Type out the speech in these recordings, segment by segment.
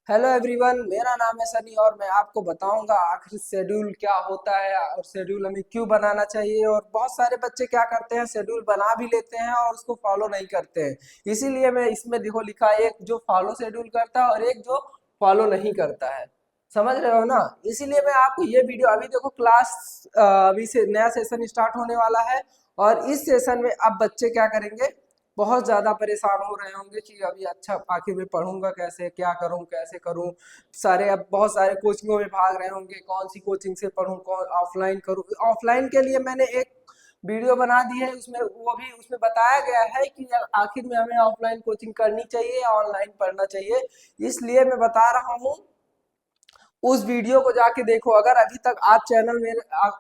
Hello everyone, मेरा नाम है सनी और मैं आपको बताऊंगा आखिर शेड्यूल क्या होता है और शेड्यूल हमें क्यों बनाना चाहिए। और बहुत सारे बच्चे क्या करते हैं, शेड्यूल बना भी लेते हैं और उसको फॉलो नहीं करते हैं। इसीलिए मैं इसमें देखो लिखा है, एक जो फॉलो शेड्यूल करता है और एक जो फॉलो नहीं करता है। समझ रहे हो ना? इसीलिए मैं आपको ये वीडियो अभी देखो क्लास अभी से नया सेशन स्टार्ट होने वाला है। और इस सेशन में अब बच्चे क्या करेंगे, बहुत ज़्यादा परेशान हो रहे होंगे कि अभी अच्छा आखिर में पढ़ूंगा कैसे, क्या करूं, कैसे करूं। सारे अब बहुत सारे कोचिंगों में भाग रहे होंगे, कौन सी कोचिंग से पढूं, कौन ऑफलाइन करूं। ऑफलाइन के लिए मैंने एक वीडियो बना दी है, उसमें वो भी उसमें बताया गया है कि आखिर में हमें ऑफलाइन कोचिंग करनी चाहिए या ऑनलाइन पढ़ना चाहिए। इसलिए मैं बता रहा हूँ, उस वीडियो को जाके देखो। अगर अभी तक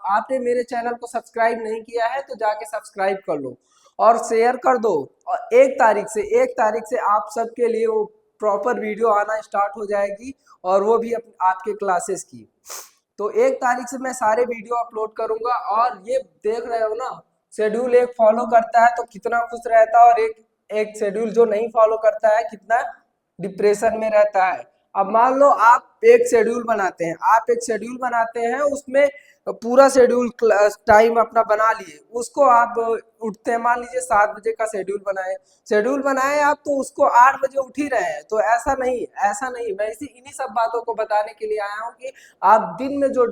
आपने मेरे चैनल को सब्सक्राइब नहीं किया है तो जाके सब्सक्राइब कर लो और शेयर कर दो। और एक तारीख से आप सबके लिए वो प्रॉपर वीडियो आना स्टार्ट हो जाएगी, और वो भी आपके क्लासेस की। तो 1 तारीख से मैं सारे वीडियो अपलोड करूंगा। और ये देख रहे हो ना, शेड्यूल एक फॉलो करता है तो कितना खुश रहता है, और एक एक शेड्यूल जो नहीं फॉलो करता है कितना डिप्रेशन में रहता है। अब मान लो आप एक शेड्यूल बनाते हैं, उसमें पूरा शेड्यूल टाइम अपना बना लिए, उसको आप उठते हैं, मान लीजिए 7 बजे का शेड्यूल बनाए आप, तो उसको 8 बजे उठ ही रहे हैं। तो ऐसा नहीं, मैं इन्हीं सब बातों को बताने के लिए आया हूँ कि आप दिन में जो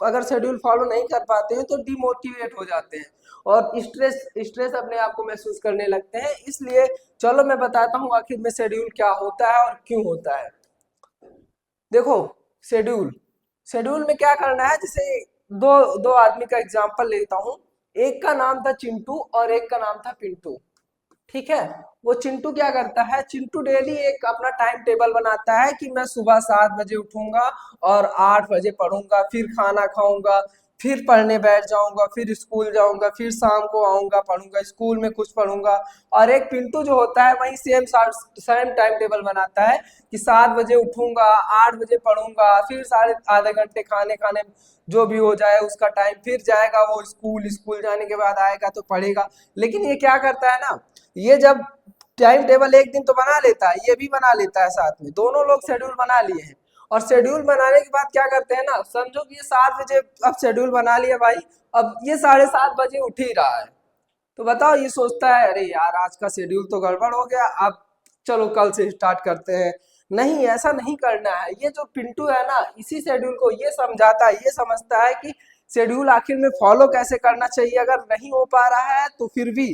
अगर शेड्यूल फॉलो नहीं कर पाते हैं तो डिमोटिवेट हो जाते हैं और स्ट्रेस स्ट्रेस अपने आप को महसूस करने लगते हैं। इसलिए चलो मैं बताता हूँ आखिर में शेड्यूल क्या होता है और क्यों होता है। देखो, शेड्यूल शेड्यूल में क्या करना है, जैसे दो दो आदमी का एग्जांपल लेता हूँ। एक का नाम था चिंटू और एक का नाम था पिंटू। ठीक है। वो चिंटू क्या करता है, चिंटू डेली एक अपना टाइम टेबल बनाता है कि मैं सुबह 7 बजे उठूंगा और 8 बजे पढ़ूंगा, फिर खाना खाऊंगा, फिर पढ़ने बैठ जाऊंगा, फिर स्कूल जाऊंगा, फिर शाम को आऊंगा, पढ़ूंगा, स्कूल में कुछ पढ़ूंगा। और एक पिंटू जो होता है वही सेम टाइम टेबल बनाता है कि 7 बजे उठूंगा, 8 बजे पढ़ूंगा, फिर साढ़े आधे घंटे खाने खाने जो भी हो जाए उसका टाइम, फिर जाएगा वो स्कूल, स्कूल जाने के बाद आएगा तो पढ़ेगा। लेकिन ये क्या करता है ना, ये जब टाइम टेबल एक दिन तो बना लेता है, ये भी बना लेता है, साथ में दोनों लोग शेड्यूल बना लिए हैं। और शेड्यूल बनाने के बाद क्या करते हैं ना, समझो कि ये 7 बजे अब शेड्यूल बना लिया भाई, अब ये 7:30 बजे उठ ही रहा है। तो बताओ, ये सोचता है अरे यार आज का शेड्यूल तो गड़बड़ हो गया, अब चलो कल से स्टार्ट करते हैं। नहीं, ऐसा नहीं करना है। ये जो पिंटू है ना, इसी शेड्यूल को ये समझाता है, ये समझता है कि शेड्यूल आखिर में फॉलो कैसे करना चाहिए। अगर नहीं हो पा रहा है तो फिर भी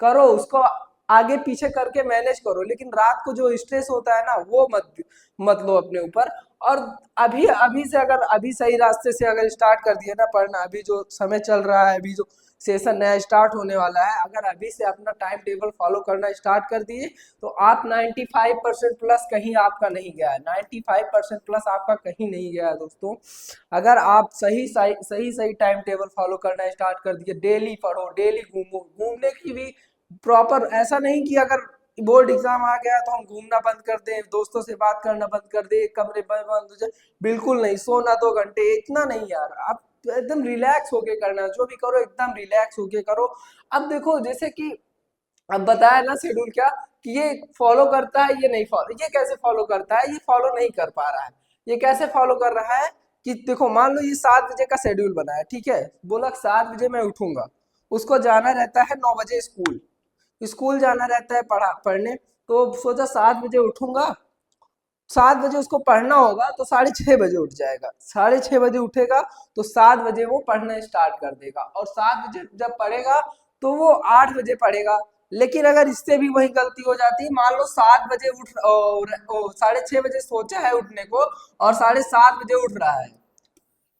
करो, उसको आगे पीछे करके मैनेज करो, लेकिन रात को जो स्ट्रेस होता है ना वो मत मत लो अपने ऊपर। और अभी अभी से अगर अभी सही रास्ते से अगर स्टार्ट कर दिए ना पढ़ना, अभी जो समय चल रहा है, अभी जो सेशन नया स्टार्ट होने वाला है, अगर अभी से अपना टाइम टेबल फॉलो करना स्टार्ट कर दिए तो आप 95% प्लस कहीं आपका नहीं गया है। 95% प्लस आपका कहीं नहीं गया है दोस्तों। अगर आप सही टाइम टेबल फॉलो करना स्टार्ट कर दिए, डेली पढ़ो, डेली घूमो, घूमने की भी प्रॉपर, ऐसा नहीं कि अगर बोर्ड एग्जाम आ गया तो हम घूमना बंद कर दें, दोस्तों से बात करना बंद कर दें, एक कमरे में बंद हो जाए। बिल्कुल नहीं, सोना 2 घंटे इतना नहीं यार, आप एकदम रिलैक्स होके करना, जो भी करो एकदम रिलैक्स होके करो। अब देखो, जैसे कि अब बताया ना शेड्यूल क्या, कि ये फॉलो करता है, ये नहीं फॉलो, ये कैसे फॉलो करता है, ये फॉलो नहीं कर पा रहा है। ये कैसे फॉलो कर रहा है कि देखो, मान लो ये 7 बजे का शेड्यूल बना है, ठीक है, बोला 7 बजे मैं उठूंगा, उसको जाना रहता है 9 बजे स्कूल, स्कूल जाना रहता है पढ़ने। तो सोचा 7 बजे उठूंगा, 7 बजे उसको पढ़ना होगा तो 6:30 बजे उठ जाएगा, 6:30 बजे उठेगा तो 7 बजे वो पढ़ना स्टार्ट कर देगा, और 7 बजे जब पढ़ेगा तो वो 8 बजे पढ़ेगा। लेकिन अगर इससे भी वही गलती हो जाती है, मान लो 7 बजे उठ और 6:30 बजे सोचा है उठने को और 7:30 बजे उठ रहा है,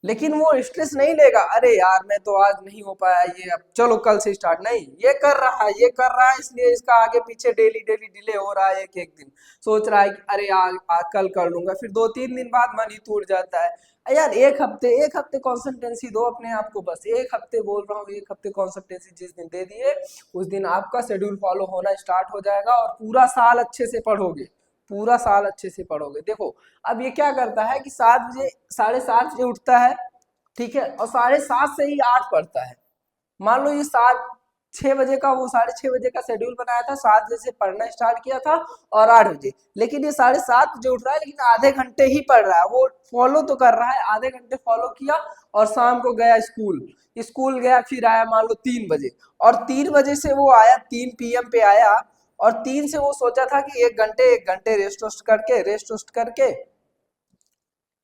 लेकिन वो स्ट्रेस नहीं लेगा, अरे यार मैं तो आज नहीं हो पाया ये, अब चलो कल से स्टार्ट नहीं, ये कर रहा है इसलिए इसका आगे पीछे डेली डेली डिले हो रहा है। एक एक दिन सोच रहा है कि अरे यार कल कर लूंगा, फिर 2-3 दिन बाद मन ही टूट जाता है। यार एक हफ्ते कॉन्सिस्टेंसी दो अपने आप को, बस एक हफ्ते बोल रहा हूँ, एक हफ्ते कॉन्सिस्टेंसी जिस दिन दे दिए उस दिन आपका शेड्यूल फॉलो होना स्टार्ट हो जाएगा और पूरा साल अच्छे से पढ़ोगे, पूरा साल अच्छे से पढ़ोगे। देखो, अब ये क्या करता है कि 7 बजे, 7:30 बजे उठता है, ठीक है, और 7:30 से ही 8 पढ़ता है। मान लो ये 6 बजे का, वो 6:30 बजे का शेड्यूल बनाया था, 7 बजे से पढ़ना स्टार्ट किया था और 8 बजे, लेकिन ये 7:30 बजे उठ रहा है, लेकिन आधे घंटे ही पढ़ रहा है, वो फॉलो तो कर रहा है, आधे घंटे फॉलो किया और शाम को गया स्कूल। स्कूल गया, फिर आया मान लो 3 बजे, और 3 बजे से वो आया, 3 PM पे आया, और 3 से वो सोचा था कि 1 घंटे रेस्ट वेस्ट करके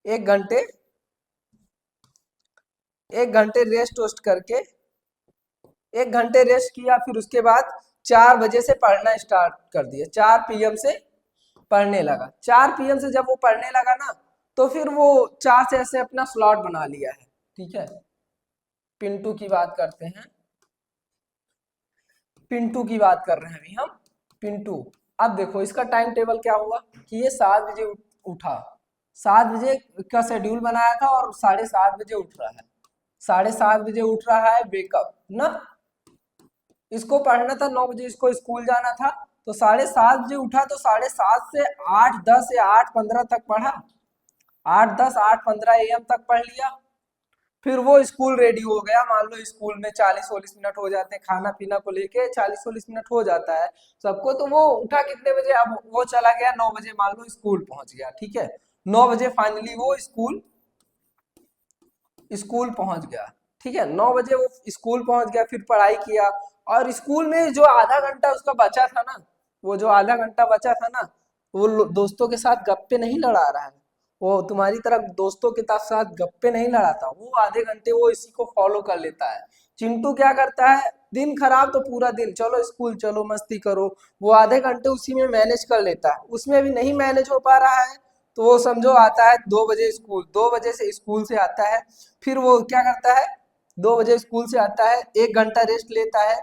1 घंटे 1 घंटे रेस्ट वेस्ट करके 1 घंटे रेस्ट किया, फिर उसके बाद 4 बजे से पढ़ना स्टार्ट कर दिया, 4 PM से पढ़ने लगा। 4 PM से जब वो पढ़ने लगा ना, तो फिर वो 4 से ऐसे अपना स्लॉट बना लिया है। ठीक है, पिंटू की बात करते हैं, पिंटू की बात कर रहे हैं अभी हम। पिंटू, अब देखो इसका टाइम टेबल क्या हुआ कि ये 7 बजे उठा, 7 बजे का शेड्यूल बनाया था और 7:30 बजे उठ रहा है, 7:30 बजे उठ रहा है, वेकअप ना, इसको पढ़ना था 9 बजे, इसको स्कूल जाना था, तो 7:30 बजे उठा, तो 7:30 से 8:10 या 8:15 तक पढ़ा, 8:10 8:15 AM तक पढ़ लिया, फिर वो स्कूल रेडी हो गया। मान लो स्कूल में 40-40 मिनट हो जाते हैं, खाना पीना को लेके 40-40 मिनट हो जाता है सबको, तो वो उठा कितने बजे, अब वो चला गया 9 बजे, मान लो स्कूल पहुंच गया। ठीक है, 9 बजे फाइनली वो स्कूल स्कूल पहुंच गया। ठीक है, 9 बजे वो स्कूल पहुंच गया, फिर पढ़ाई किया, और स्कूल में जो आधा घंटा उसका बचा था ना, वो जो आधा घंटा बचा था ना, वो दोस्तों के साथ गप्पे नहीं लड़ा रहा है, वो तुम्हारी तरह दोस्तों के साथ गप्पे नहीं लड़ाता, वो आधे घंटे वो इसी को फॉलो कर लेता है। चिंटू क्या करता है, दिन खराब तो पूरा दिन चलो स्कूल चलो मस्ती करो, वो आधे घंटे उसी में मैनेज कर लेता है, उसमें भी नहीं मैनेज हो पा रहा है, तो वो समझो आता है 2 बजे स्कूल, 2 बजे से स्कूल से आता है, फिर वो क्या करता है, 2 बजे स्कूल से आता है, 1 घंटा रेस्ट लेता है,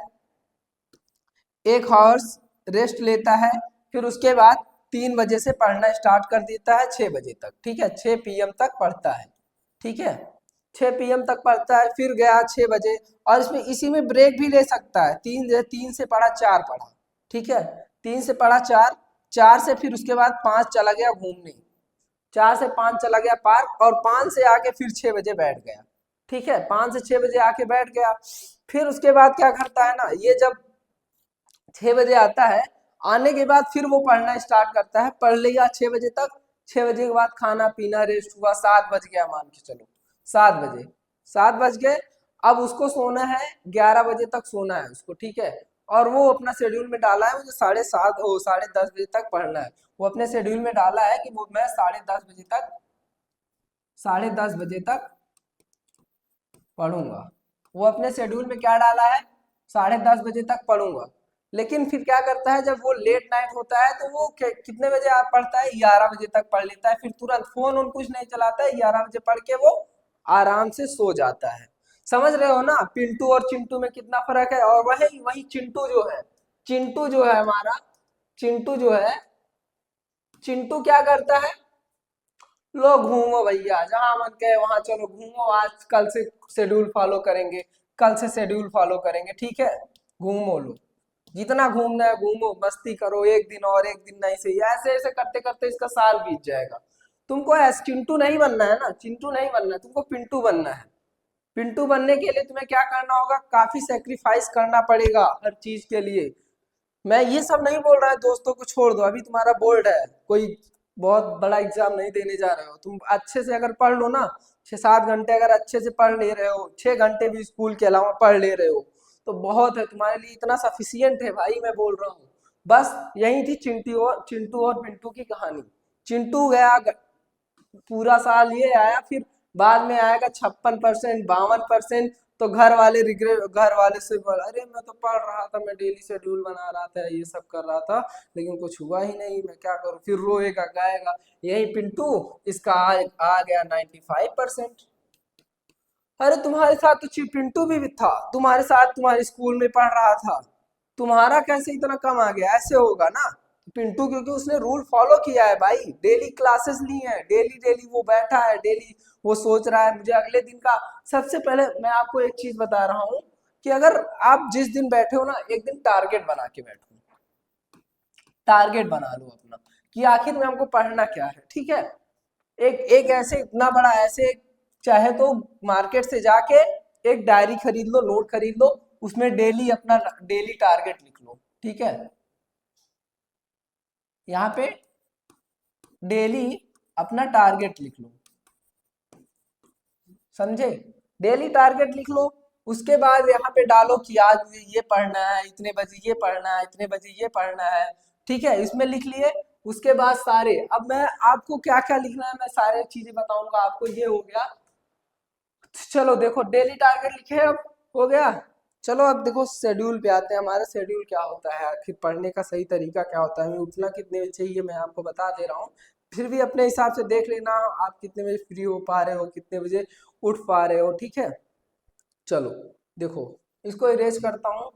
1 आवर्स रेस्ट लेता है, फिर उसके बाद 3 बजे से पढ़ना स्टार्ट कर देता है 6 बजे तक। ठीक है, 6 PM तक पढ़ता है। ठीक है, 6 PM तक पढ़ता है, फिर गया 6 बजे, और इसमें इसी में ब्रेक भी ले सकता है, 3 से पढ़ा 4 पढ़ा। ठीक है, 3 से पढ़ा 4, 4 से फिर उसके बाद 5 चला गया घूमने, 4 से 5 चला गया पार्क, और 5 से आके फिर 6 बजे बैठ गया। ठीक है, 5 से 6 बजे आके बैठ गया, फिर उसके बाद क्या करता है ना, ये जब 6 बजे आता है, आने के बाद फिर वो पढ़ना स्टार्ट करता है, पढ़ लिया 6 बजे तक, 6 बजे के बाद खाना पीना रेस्ट हुआ, 7 बज गया मान के चलो, 7 बजे, 7 बज गए, अब उसको सोना है, 11 बजे तक सोना है उसको। ठीक है, और वो अपना शेड्यूल में डाला है, मुझे 10:30 बजे तक पढ़ना है, वो अपने शेड्यूल में डाला है कि वो मैं 10:30 बजे तक पढ़ूंगा, वो अपने शेड्यूल में क्या डाला है, 10:30 बजे तक पढ़ूंगा। लेकिन फिर क्या करता है, जब वो लेट नाइट होता है, तो वो कितने बजे आप पढ़ता है, 11 बजे तक पढ़ लेता है, फिर तुरंत फोन उन कुछ नहीं चलाता है, 11 बजे पढ़ के वो आराम से सो जाता है। समझ रहे हो ना, पिंटू और चिंटू में कितना फर्क है। और वही वही चिंटू जो है हमारा, चिंटू जो है, चिंटू क्या करता है, लो घूमो भैया, जहां मन कहे वहां चलो घूमो, आज कल से शेड्यूल फॉलो करेंगे, कल से शेड्यूल फॉलो करेंगे। ठीक है, घूमो लो, जितना घूमना है घूमो, मस्ती करो, एक दिन और एक दिन नहीं सही, ऐसे ऐसे करते करते इसका साल बीत जाएगा। तुमको ऐसे चिंटू नहीं बनना है ना, चिंटू नहीं बनना है, तुमको पिंटू बनना है। पिंटू बनने के लिए तुम्हें क्या करना होगा, काफी सेक्रीफाइस करना पड़ेगा हर चीज के लिए। मैं ये सब नहीं बोल रहा है, दोस्तों को छोड़ दो, अभी तुम्हारा बोर्ड है, कोई बहुत बड़ा एग्जाम नहीं देने जा रहे हो, तुम अच्छे से अगर पढ़ लो ना, 6-7 घंटे अगर अच्छे से पढ़ ले रहे हो, 6 घंटे भी स्कूल के अलावा पढ़ ले रहे हो, तो बहुत है तुम्हारे लिए, इतना सफिशियंट है भाई, मैं बोल रहा हूँ। बस यही थी चिंटू और पिंटू की कहानी। चिंटू गया पूरा साल ये आया, फिर बाद में आएगा 56%, 52%, तो घर वाले से बोला, अरे मैं तो पढ़ रहा था, मैं डेली शेड्यूल बना रहा था, ये सब कर रहा था, लेकिन कुछ हुआ ही नहीं, मैं क्या करूं, फिर रोएगा गाएगा। यही पिंटू, इसका आ गया 95%। अरे तुम्हारे साथ तो पिंटू भी था, तुम्हारे साथ तुम्हारे स्कूल में पढ़ रहा था, तुम्हारा कैसे इतना कम आ गया, ऐसे होगा ना। पिंटू क्योंकि उसने रूल फॉलो किया है भाई, डेली क्लासेस ली है, डेली डेली वो बैठा है, डेली वो सोच रहा है मुझे अगले दिन का। सबसे पहले मैं आपको एक चीज बता रहा हूँ कि अगर आप जिस दिन बैठे हो ना, एक दिन टारगेट बना के बैठो, टारगेट बना लो अपना कि आखिर में हमको पढ़ना क्या है। ठीक है, एक एक ऐसे इतना बड़ा, ऐसे चाहे तो मार्केट से जाके एक डायरी खरीद लो, नोट खरीद लो, उसमें डेली अपना डेली टारगेट लिख लो, ठीक है। यहाँ पे डेली अपना टारगेट लिख लो, समझे। डेली टारगेट लिख लो। उसके बाद यहाँ पे डालो कि आज मुझे ये पढ़ना है, इतने बजे ये पढ़ना है, इतने बजे ये पढ़ना है, ठीक है। इसमें लिख लिए। उसके बाद सारे, अब मैं आपको क्या क्या लिखना है मैं सारे चीजें बताऊंगा आपको। ये हो गया। चलो देखो डेली टारगेट लिखे, अब हो गया। चलो अब देखो शेड्यूल पे आते हैं। हमारा शेड्यूल क्या होता है, आखिर पढ़ने का सही तरीका क्या होता है, हमें उठना कितने बजे चाहिए मैं आपको बता दे रहा हूँ। फिर भी अपने हिसाब से देख लेना आप कितने बजे फ्री हो पा रहे हो, कितने बजे उठ पा रहे हो, ठीक है। चलो देखो, इसको इरेज करता हूँ।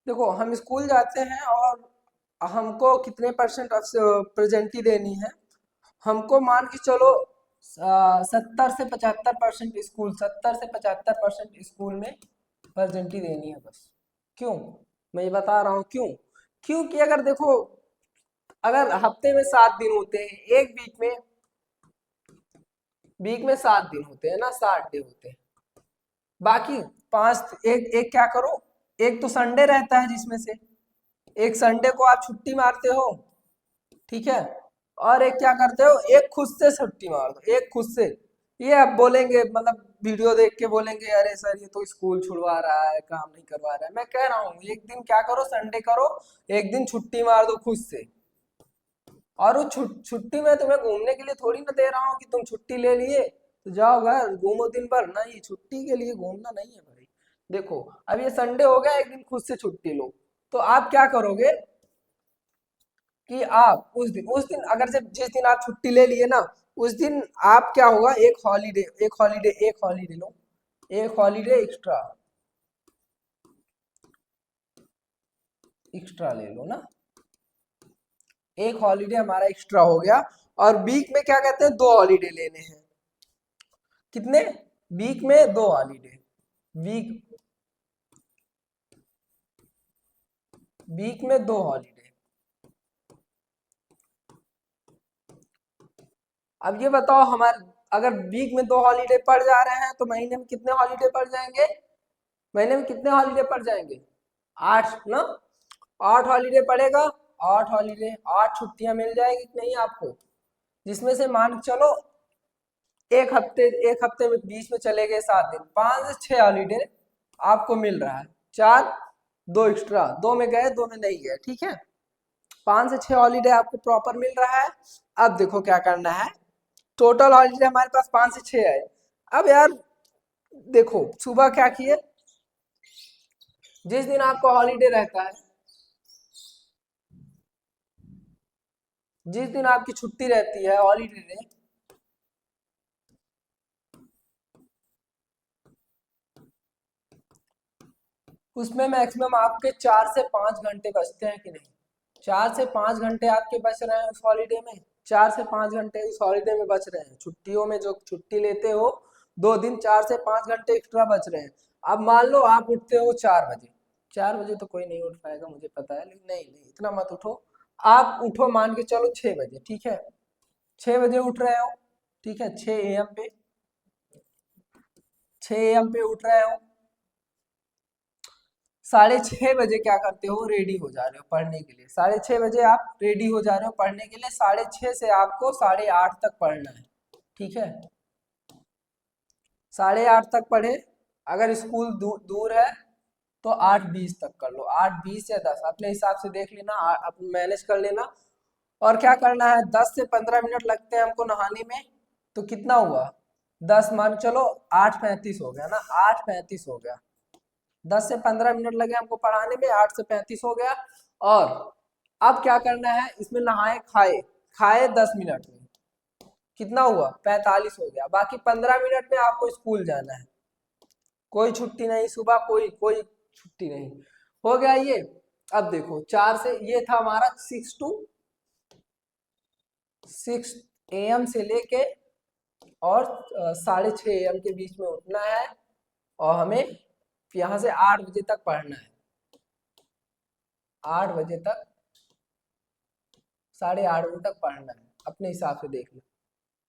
देखो हम स्कूल जाते हैं और हमको कितने परसेंट प्रेजेंटी देनी है। हमको मान के चलो 70 से 75% स्कूल, 70 से 75% स्कूल में प्रेजेंटी देनी है बस। क्यों, मैं ये बता रहा हूँ क्यों। क्योंकि अगर देखो, अगर हफ्ते में 7 दिन होते हैं, एक वीक में 7 दिन होते हैं ना, 60 डे होते हैं। बाकी 5, एक एक क्या करो, एक तो संडे रहता है जिसमें से एक संडे को आप छुट्टी मारते हो, ठीक है। और एक क्या करते हो, एक खुद से छुट्टी मार दो, एक खुद से। ये आप बोलेंगे मतलब वीडियो देख के बोलेंगे अरे सर ये तो स्कूल छुड़वा रहा है, काम नहीं करवा रहा है। मैं कह रहा हूँ एक दिन क्या करो, संडे करो, एक दिन छुट्टी मार दो खुद से। और वो छुट्टी में तुम्हें घूमने के लिए थोड़ी ना दे रहा हूँ कि तुम छुट्टी ले लिए तो जाओ घर घूमो दिन भर, नहीं, छुट्टी के लिए घूमना नहीं है भाई। देखो अब ये संडे हो गया, एक दिन खुद से छुट्टी लो। तो आप क्या करोगे कि आप उस दिन अगर जब जिस दिन आप छुट्टी ले लिए ना, उस दिन आप क्या होगा, एक हॉलीडे लो, एक हॉलीडे एक्स्ट्रा एक्स्ट्रा ले लो ना। एक हॉलीडे हमारा एक्स्ट्रा हो गया। और वीक में क्या कहते हैं, 2 हॉलीडे लेने हैं। कितने, वीक में 2 हॉलीडे। वीक वीक में 2 हॉलीडे। अब ये बताओ हमारे, अगर वीक में 2 हॉलीडे पड़ जा रहे हैं तो महीने में कितने हॉलीडे पड़ जाएंगे, महीने में कितने हॉलीडे पड़ जाएंगे, 8 ना। 8 हॉलीडे पड़ेगा, 8 हॉलीडे, 8 छुट्टियां मिल जाएगी कि नहीं आपको। जिसमें से मान के चलो एक हफ्ते में बीच में चले गए 7 दिन, 5 से 6 हॉलीडे आपको मिल रहा है। 4, 2 एक्स्ट्रा, 2 में गए 2 में नहीं गए, ठीक है। 5 से 6 हॉलीडे आपको प्रॉपर मिल रहा है। अब देखो क्या करना है, टोटल हॉलीडे हमारे पास 5 से 6 है। अब यार देखो सुबह क्या किए, जिस दिन आपको हॉलीडे रहता है, जिस दिन आपकी छुट्टी रहती है हॉलीडे में, उसमें मैक्सिमम आपके 4 से 5 घंटे बचते हैं कि नहीं। 4 से 5 घंटे आपके बच रहे हैं उस हॉलीडे में। 4 से 5 घंटे उस हॉलीडे में बच रहे हैं, छुट्टियों में जो छुट्टी लेते हो 2 दिन, 4 से 5 घंटे एक्स्ट्रा बच रहे हैं। अब मान लो आप उठते हो 4 बजे, 4 बजे तो कोई नहीं उठ पाएगा मुझे पता है, लेकिन नहीं नहीं इतना मत उठो। आप उठो मान के चलो 6 बजे, ठीक है। 6 बजे उठ रहे हो, ठीक है, 6 AM पे, 6 AM पे उठ रहे हो। 6:30 बजे क्या करते हो, रेडी हो जा रहे हो पढ़ने के लिए। 6:30 बजे आप रेडी हो जा रहे हो पढ़ने के लिए, 6:30 से आपको 8:30 तक पढ़ना है, ठीक है। 8:30 तक पढ़े। अगर स्कूल दूर है तो 8:20 तक कर लो, 8:20 या 10 अपने हिसाब से देख लेना, आप मैनेज कर लेना। और क्या करना है, 10 से 15 मिनट लगते हैं हमको नहाने में, तो कितना हुआ, 10 मान चलो 8:35 हो गया ना, 8:35 हो गया। 10 से 15 मिनट लगे हमको पढ़ाने में, 8 से 35 हो गया। और अब क्या करना है, इसमें नहाए खाए, खाए 10 मिनट में, कितना हुआ, 45 हो गया। बाकी 15 मिनट में आपको स्कूल जाना है, कोई छुट्टी नहीं सुबह, कोई कोई छुट्टी नहीं, हो गया ये। अब देखो 4 से, ये था हमारा 6 AM से लेके और 6:30 AM के बीच में उठना है। और हमें यहाँ से 8 बजे तक पढ़ना है, 8 बजे तक 8:30 बजे तक पढ़ना है, अपने हिसाब से देख लो।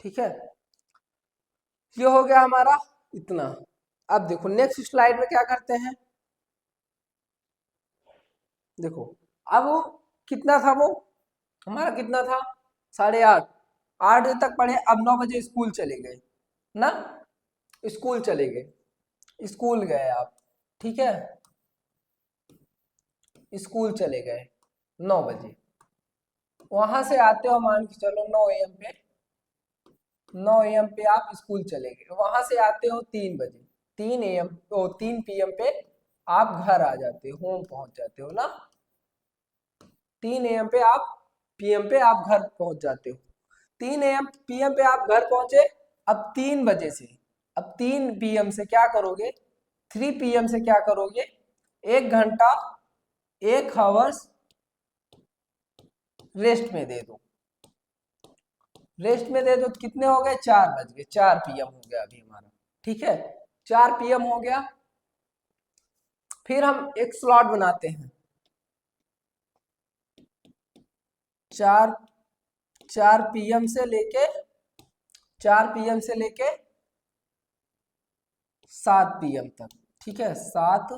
ठीक है, ये हो गया हमारा इतना। अब देखो नेक्स्ट स्लाइड में क्या करते हैं, देखो अब वो कितना था, वो हमारा कितना था 8:30, 8 बजे तक पढ़े। अब 9 बजे स्कूल चले गए ना, स्कूल चले गए, स्कूल गए आप, ठीक है, स्कूल चले गए 9 बजे। वहां से आते हो मान के चलो 9 AM पे, 9 AM पे आप स्कूल चले गए, वहां से आते हो 3 बजे, 3 AM 3 PM पे आप घर आ जाते हो, होम पहुंच जाते हो ना, 3 AM पे आप PM पे आप घर पहुंच जाते हो। 3 AM PM पे आप घर पहुंचे। अब 3 बजे से, अब 3 PM से क्या करोगे, 3 PM से क्या करोगे, 1 घंटा 1 आवर्स रेस्ट में दे दो, रेस्ट में दे दो तो कितने हो गए, 4 बज गए, 4 PM हो गया अभी हमारा। ठीक है, 4 PM हो गया। फिर हम एक स्लॉट बनाते हैं, 4 PM से लेके 4 PM से लेके 7 PM तक। ठीक है, 7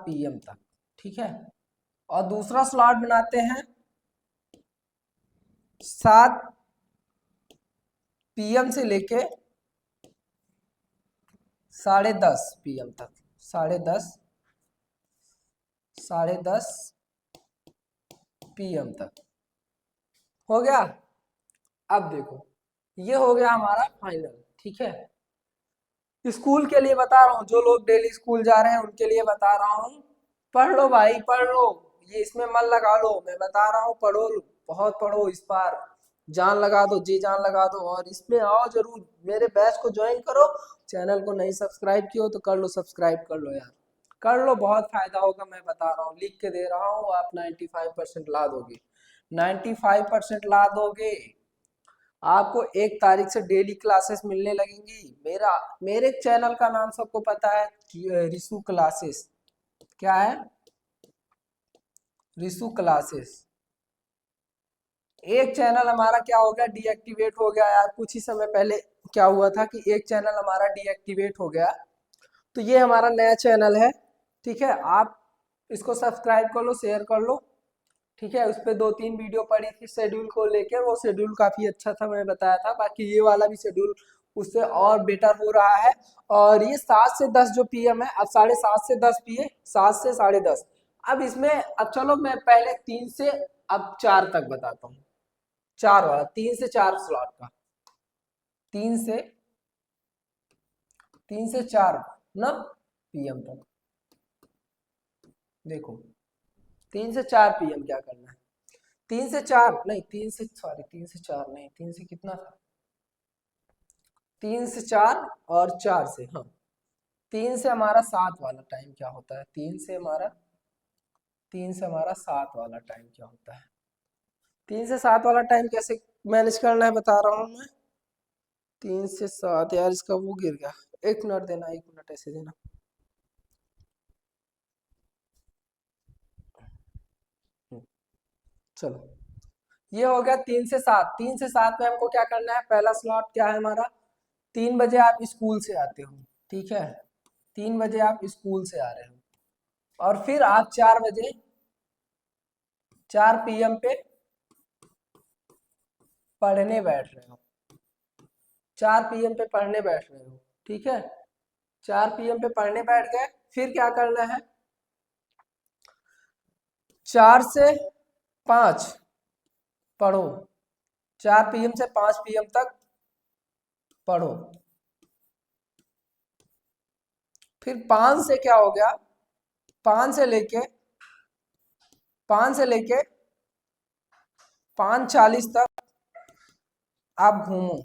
PM तक। ठीक है, और दूसरा स्लॉट बनाते हैं 7 PM से लेके 10:30 PM तक, 10:30 PM तक हो गया। अब देखो ये हो गया हमारा फाइनल। ठीक है, स्कूल के लिए बता रहा हूँ, जो लोग डेली स्कूल जा रहे हैं उनके लिए बता रहा हूँ, पढ़ लो भाई पढ़ लो, ये इसमें मन लगा लो, मैं बता रहा हूँ पढ़ो, बहुत पढ़ो, इस बार जान लगा दो, जी जान लगा दो, और इसमें आओ जरूर, मेरे बैच को ज्वाइन करो। चैनल को नहीं सब्सक्राइब किया हो तो कर लो, सब्सक्राइब कर लो यार, कर लो, बहुत फायदा होगा, मैं बता रहा हूँ, लिख के दे रहा हूँ, आप 95% ला दोगे, 95% ला दोगे। आपको 1 तारीख से डेली क्लासेस मिलने लगेंगी। मेरे चैनल का नाम सबको पता है, रिसु क्लासेस। क्या है, रिसु क्लासेस। एक चैनल हमारा क्या हो गया, डीएक्टिवेट हो गया यार, कुछ ही समय पहले क्या हुआ था कि एक चैनल हमारा डीएक्टिवेट हो गया, तो ये हमारा नया चैनल है। ठीक है, आप इसको सब्सक्राइब कर लो, शेयर कर लो। ठीक है, उस पर 2-3 वीडियो पड़ी थी शेड्यूल को लेकर, वो शेड्यूल काफी अच्छा था, मैं बताया था, बाकी ये वाला भी शेड्यूल उससे और बेटर हो रहा है। और ये 7 से 10 जो PM है, अब 7:30 से 10 पिए, 7 से 10:30। अब इसमें अब चलो मैं पहले 3 से अब 4 तक बताता हूँ, 4 वाला, 3 से 4 स्लॉट का, 3 से 4 ना PM तक। देखो 3 से 4 PM क्या करना है, 3 से 4 नहीं, 3 से सॉरी 3 से 4 नहीं, 3 से कितना था, 3 से 4 और 4 से, हाँ 3 से हमारा 7 वाला टाइम क्या होता है, 3 से हमारा 7 वाला टाइम क्या होता है, 3 से 7 वाला टाइम कैसे मैनेज करना है बता रहा हूँ मैं। 3 से 7 यार, इसका वो गिर गया, 1 मिनट देना, 1 मिनट ऐसे देना। चलो ये हो गया 3 से 7। 3 से 7 में हमको क्या करना है, पहला स्लॉट क्या है हमारा, 3 बजे आप स्कूल से आते हो। ठीक है, 3 बजे आप स्कूल से आ रहे हो, और फिर आप 4 बजे 4 PM पे पढ़ने बैठ रहे हो, 4 PM पे पढ़ने बैठ रहे हो। ठीक है, 4 PM पे पढ़ने बैठ गए, फिर क्या करना है, 4 से 5 पढ़ो, 4 PM से 5 PM तक पढ़ो। फिर 5 से क्या हो गया, 5 से लेके 5:40 तक आप घूमो,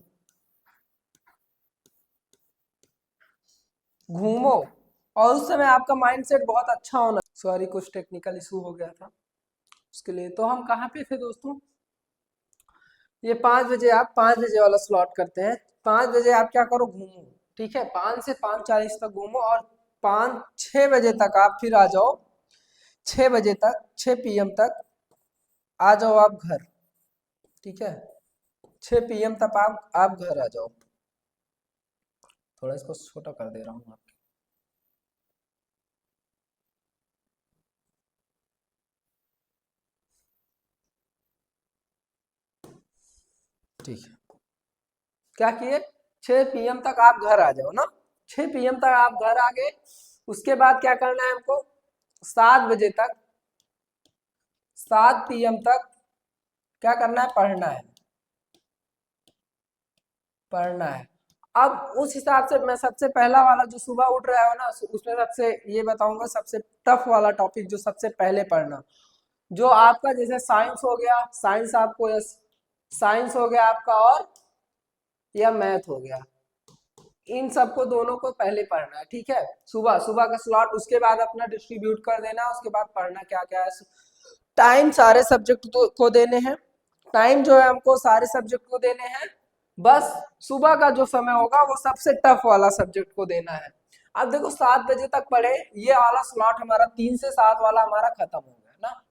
घूमो, और उस समय आपका माइंडसेट बहुत अच्छा होना। सॉरी कुछ टेक्निकल इशू हो गया था उसके लिए। तो हम कहाँ पे थे दोस्तों, ये 5 बजे, आप 5 बजे वाला स्लॉट करते हैं। 5 बजे आप क्या करो, घूमो। ठीक है, 5 से 5:40 तक घूमो, और 5-6 बजे तक आप फिर आ जाओ 6 बजे तक, 6 PM तक आ जाओ आप घर, ठीक है। 6 PM तक आप घर आ जाओ। थोड़ा इसको छोटा कर दे रहा हूँ आपके। ठीक है, क्या किए, 6 PM तक आप घर आ जाओ ना। 6 PM तक आप घर आ गए, उसके बाद क्या करना है हमको, 7 बजे तक, 7 PM तक क्या करना है, पढ़ना है, पढ़ना है। अब उस हिसाब से मैं सबसे पहला वाला जो सुबह उठ रहा हो ना, उसमें सबसे ये बताऊंगा, सबसे टफ वाला टॉपिक जो सबसे पहले पढ़ना, जो आपका जैसे साइंस हो गया, साइंस आपको साइंस हो गया आपका, और या मैथ हो गया, इन सबको दोनों को पहले पढ़ना है, ठीक है। सुबह सुबह का स्लॉट, उसके बाद अपना डिस्ट्रीब्यूट कर देना, उसके बाद पढ़ना क्या क्या है। टाइम सारे सब्जेक्ट को देने हैं, टाइम जो है हमको सारे सब्जेक्ट को देने हैं, बस सुबह का जो समय होगा वो सबसे टफ वाला सब्जेक्ट को देना है। अब देखो 7 बजे तक पढ़े, ये वाला स्लॉट हमारा 3 से 7 वाला हमारा खत्म हो गया ना,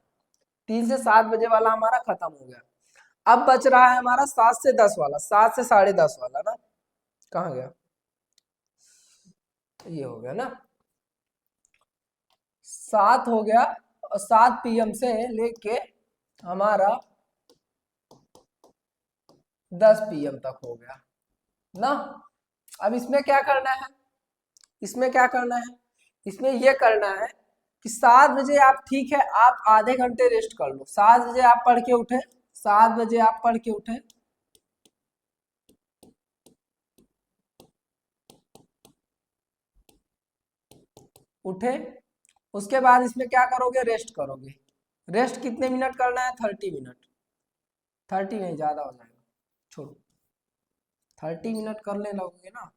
3 से 7 बजे वाला हमारा खत्म हो गया। अब बच रहा है हमारा 7 से 10 वाला, 7 से 10:30 वाला ना, कहाँ गया, ये हो गया ना, 7 हो गया, और 7 PM से लेके हमारा 10 PM तक हो गया ना। अब इसमें क्या करना है, इसमें क्या करना है, इसमें ये करना है कि 7 बजे आप, ठीक है, आप आधे घंटे रेस्ट कर लो। 7 बजे आप पढ़ के उठे, 7 बजे आप पढ़ के उठे, उठे, उसके बाद इसमें क्या करोगे, रेस्ट करोगे। रेस्ट कितने मिनट करना है, 30 मिनट, 30 नहीं, ज्यादा हो जाएगा, छोड़ो, 30 मिनट कर ले लोगे ना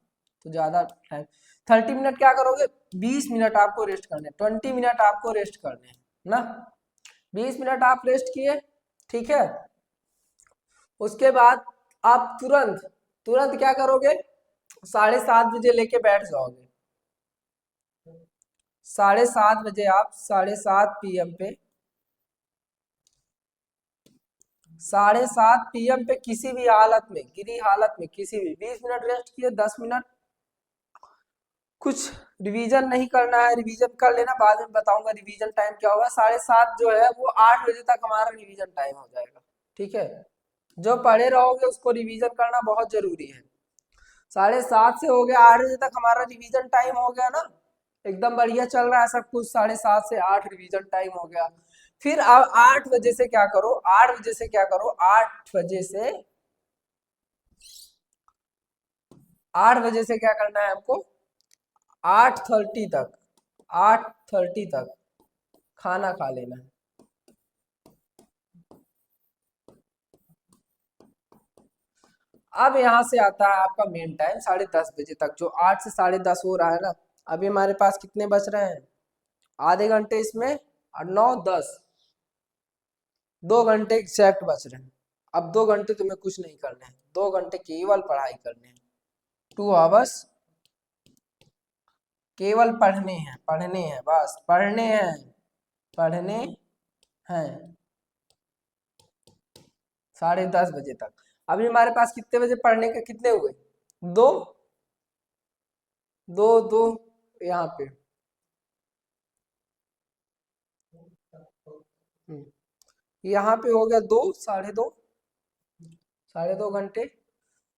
तो ज्यादा टाइम। 30 मिनट क्या करोगे, 20 मिनट आपको रेस्ट करने, 20 मिनट आपको रेस्ट करने ना, 20 मिनट आप रेस्ट किए, ठीक है। उसके बाद आप तुरंत तुरंत क्या करोगे, 7:30 बजे लेके बैठ जाओगे। 7:30 बजे आप 7:30 PM पे, 7:30 PM पे किसी भी हालत में, गिरी हालत में, किसी भी 20 मिनट रेस्ट किए, 10 मिनट कुछ रिवीजन नहीं करना है, रिवीजन कर लेना, बाद में बताऊंगा रिवीजन टाइम क्या होगा। 7:30 जो है वो 8 बजे तक हमारा रिवीजन टाइम हो जाएगा, ठीक है। जो पढ़े रहोगे उसको रिवीजन करना बहुत जरूरी है। 7:30 से हो गया, 8 बजे तक हमारा रिवीजन टाइम हो गया ना, एकदम बढ़िया चल रहा है सब कुछ, 7:30 से 8 रिवीजन टाइम हो गया। फिर अब 8 बजे से क्या करो, 8 बजे से क्या करो, 8 बजे से 8 बजे से क्या करना है हमको, 8:30 तक, 8:30 तक खाना खा लेना है। अब यहाँ से आता है आपका मेन टाइम, 10:30 बजे तक, जो 8 से 10:30 हो रहा है ना। अभी हमारे पास कितने बच रहे हैं, आधे घंटे इसमें, और 9, 10, 2 घंटे एग्जैक्ट बच रहे हैं। अब 2 घंटे तुम्हें कुछ नहीं करना है, 2 घंटे केवल पढ़ाई करने हैं, 2 आवर्स केवल पढ़ने हैं, बस पढ़ने हैं, पढ़ने हैं, 10:30 बजे तक। अभी हमारे पास कितने बजे पढ़ने के कितने हुए, दो, दो दो, यहाँ पे यहाँ पे हो गया 2, 2:30, 2:30 घंटे,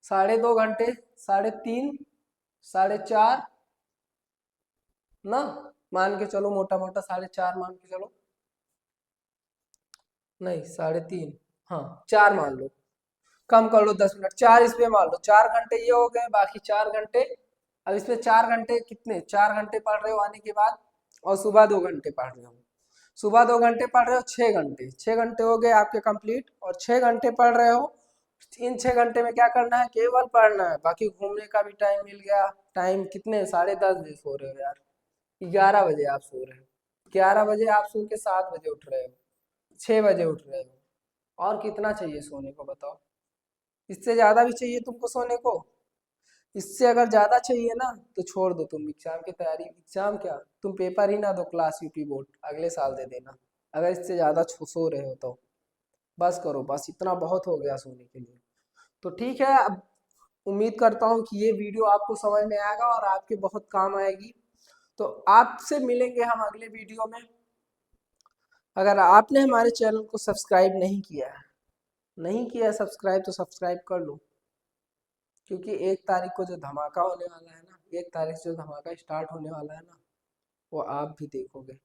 2:30 घंटे, 3:30, 4:30 ना, मान के चलो, मोटा मोटा 4:30 मान के चलो, नहीं 3:30, हाँ 4 मान लो, कम कर लो 10 मिनट, 4 इसमें मान लो, 4 घंटे ये हो गए, बाकी 4 घंटे। अब इसमें 4 घंटे कितने, 4 घंटे पढ़ रहे हो आने के बाद, और सुबह 2 घंटे पढ़ रहे हो, सुबह 2 घंटे पढ़ रहे हो, 6 घंटे, 6 घंटे हो गए आपके कंप्लीट, और 6 घंटे पढ़ रहे हो। इन 6 घंटे में क्या करना है, केवल पढ़ना है, बाकी घूमने का भी टाइम मिल गया। टाइम कितने, 10:30 बजे सो रहे हो यार, 11 बजे आप सो रहे हो, 11 बजे आप सो के 7 बजे उठ रहे हो, 6 बजे उठ रहे हो, और कितना चाहिए सोने को बताओ, इससे ज्यादा भी चाहिए तुमको सोने को, इससे अगर ज़्यादा चाहिए ना तो छोड़ दो, तुम एग्जाम की तैयारी, एग्जाम क्या, तुम पेपर ही ना दो क्लास यूपी बोर्ड, अगले साल दे देना, अगर इससे ज़्यादा सो रहे हो तो। बस करो, बस इतना बहुत हो गया सोने के लिए। तो ठीक है, अब उम्मीद करता हूँ कि ये वीडियो आपको समझ में आएगा और आपके बहुत काम आएगी। तो आपसे मिलेंगे हम अगले वीडियो में। अगर आपने हमारे चैनल को सब्सक्राइब नहीं किया है सब्सक्राइब, तो सब्सक्राइब कर लो, क्योंकि 1 तारीख को जो धमाका होने वाला है ना, 1 तारीख से जो धमाका स्टार्ट होने वाला है ना, वो आप भी देखोगे।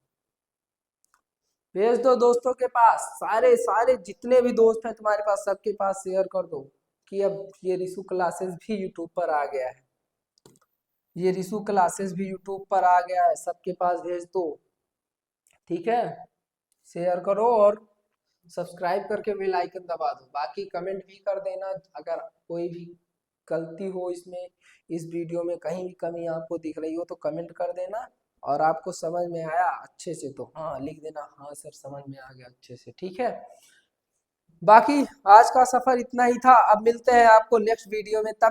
भेज दो दोस्तों के पास, सारे सारे जितने भी दोस्त हैं तुम्हारे पास, सबके पास शेयर कर दो कि अब ये रिशु क्लासेस भी यूट्यूब पर आ गया है, ये रिशु क्लासेस भी यूट्यूब पर आ गया है, सबके पास भेज दो। ठीक है, शेयर करो और सब्सक्राइब करके बेल आइकन दबा दो। बाकी कमेंट भी कर देना, अगर कोई भी गलती हो इसमें, इस वीडियो में कहीं भी कमी आपको दिख रही हो तो कमेंट कर देना। और आपको समझ में आया अच्छे से तो हाँ लिख देना, हाँ सर समझ में आ गया अच्छे से। ठीक है, बाकी आज का सफर इतना ही था, अब मिलते हैं आपको नेक्स्ट वीडियो में, तब